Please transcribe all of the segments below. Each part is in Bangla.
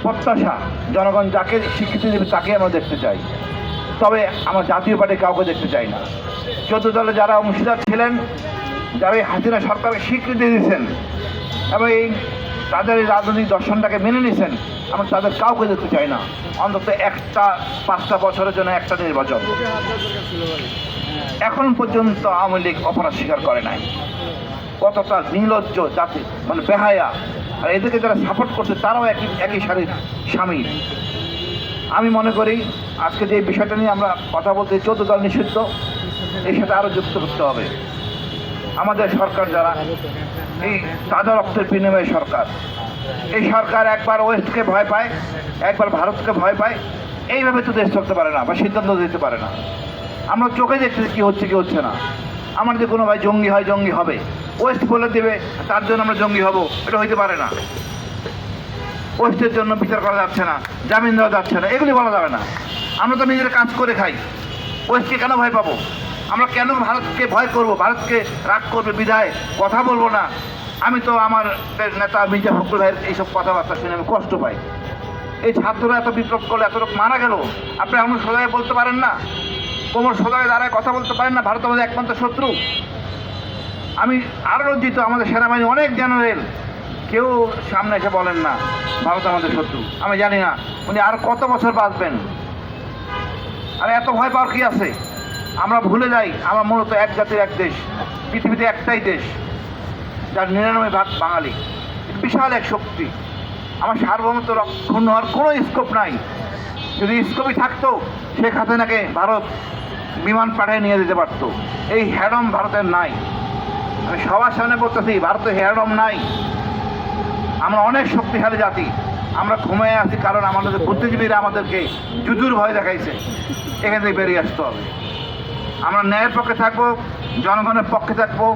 প্রত্যাশা, জনগণ যাকে স্বীকৃতি দেবে তাকে আমরা দেখতে চাই। তবে আমরা জাতীয় পার্টি কাউকে দেখতে চাই না। 14 দলে যারা অংশীদার ছিলেন, যারা এই হাসিনা সরকারকে স্বীকৃতি দিয়েছেন এবং এই তাদের এই রাজনৈতিক দর্শনটাকে মেনে নিয়েছেন, আমরা তাদের কাউকে দেখতে চাই না। অন্তত 5টা বছরের জন্য একটা নির্বাচন। এখন পর্যন্ত আওয়ামী লীগ অপরাধ স্বীকার করে নাই। কতটা নির্লজ্জ জাতি, মানে বেহায়া। আর এদেরকে যারা সাপোর্ট করছে তারাও একই সারির স্বামী। আমি মনে করি আজকে যে বিষয়টা নিয়ে আমরা কথা বলতে 14 দল নিষিদ্ধ, এর সাথে আরও যুক্ত করতে হবে আমাদের সরকার, যারা এই তাজা রক্তের বিনিময়ে সরকার। এই সরকার একবার ওয়েস্টকে ভয় পায়, একবার ভারতকে ভয় পায়। এইভাবে তো দেশ চলতে পারে না বা সিদ্ধান্ত দিতে পারে না। আমরা চোখে দেখতেছি কী হচ্ছে কী হচ্ছে না। আমার যে কোনো ভাই জঙ্গি হয়, জঙ্গি হবে, ওয়েস্ট বলে দেবে তার জন্য আমরা জঙ্গি হব, এটা হইতে পারে না। ওয়েস্টের জন্য বিচার করা যাচ্ছে না, জামিন দেওয়া যাচ্ছে না, এগুলি বলা যাবে না। আমরা তো নিজের কাজ করে খাই, ওয়েস্টকে কেন ভয় পাবো? আমরা কেন ভারতকে ভয় করব? ভারতকে রাগ করবে বিধায় কথা বলবো না। আমি তো আমার নেতা মির্জা ফখরুল ভাইয়ের এইসব কথাবার্তা শুনে আমি কষ্ট পাই। এই ছাত্ররা এত বিপ্লব করলো, এত লোক মারা গেল, আপনি আমরা সোজায় বলতে পারেন না? কোমর সোজায় দাঁড়ায় কথা বলতে পারেন না? ভারত আমাদের একমাত্র শত্রু। আমি আরও লজ্জিত, আমাদের সেনাবাহিনী অনেক জেনারেল কেউ সামনে এসে বলেন না ভারত আমাদের শত্রু। আমি জানি না উনি আর কত বছর বাঁচবেন। আর এত ভয় পাওয়ার কী আছে? আমরা ভুলে যাই আমরা মূলত এক জাতির এক দেশ, পৃথিবীতে একটাই দেশ যার 99% বাঙালি। বিশাল এক শক্তি। আমার সার্বভৌমত্ব রক্ষণ হওয়ার কোনো স্কোপ নাই। যদি স্কোপই থাকতো, শেখ হাসিনাকে ভারত বিমান পাঠিয়ে নিয়ে যেতে পারতো। এই হ্যাডম ভারতের নাই। আমি সবার সামনে বলতেছি, ভারতের হ্যাডম নাই। আমরা অনেক শক্তিশালী জাতি। আমরা ঘুমিয়ে আছি কারণ আমাদের বুদ্ধিজীবীরা আমাদেরকে যুদ্ধর ভয় দেখাইছে। এখান থেকে বেরিয়ে আসতে হবে। আমরা ন্যায়ের পক্ষে থাকবো, জনগণের পক্ষে থাকবো,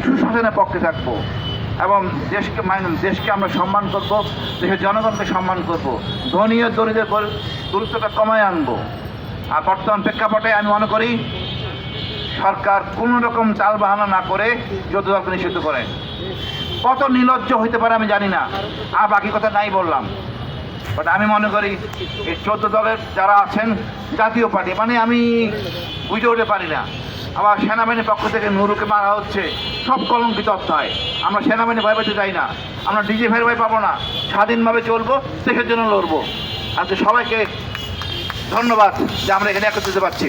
সুশাসনের পক্ষে থাকবো এবং দেশকে আমরা সম্মান করব, দেশের জনগণকে সম্মান করব, ধনী ও দরিদ্রের দূরত্বটা কমায় আনবো। আর বর্তমান প্রেক্ষাপটে আমি মনে করি সরকার কোনো রকম চাল বাহানা না করে 14 দলকে নিষিদ্ধ করে। কত নির্লজ্জ হইতে পারে আমি জানি না, আর বাকি কথা নাই বললাম। বাট আমি মনে করি এই 14 দলের যারা আছেন জাতীয় পার্টি, মানে আমি বুঝে উঠতে পারি না। আবার সেনাবাহিনীর পক্ষ থেকে নুরুকে মারা হচ্ছে, সব কলঙ্কিত অধ্যায়। আমরা সেনাবাহিনী ভয় পেতে চাই না, আমরা ডিজিএফের ভয় পাবো না। স্বাধীনভাবে চলবো, দেশের জন্য লড়বো। আজকে সবাইকে ধন্যবাদ যে আমরা এখানে একত্রিত পাচ্ছি।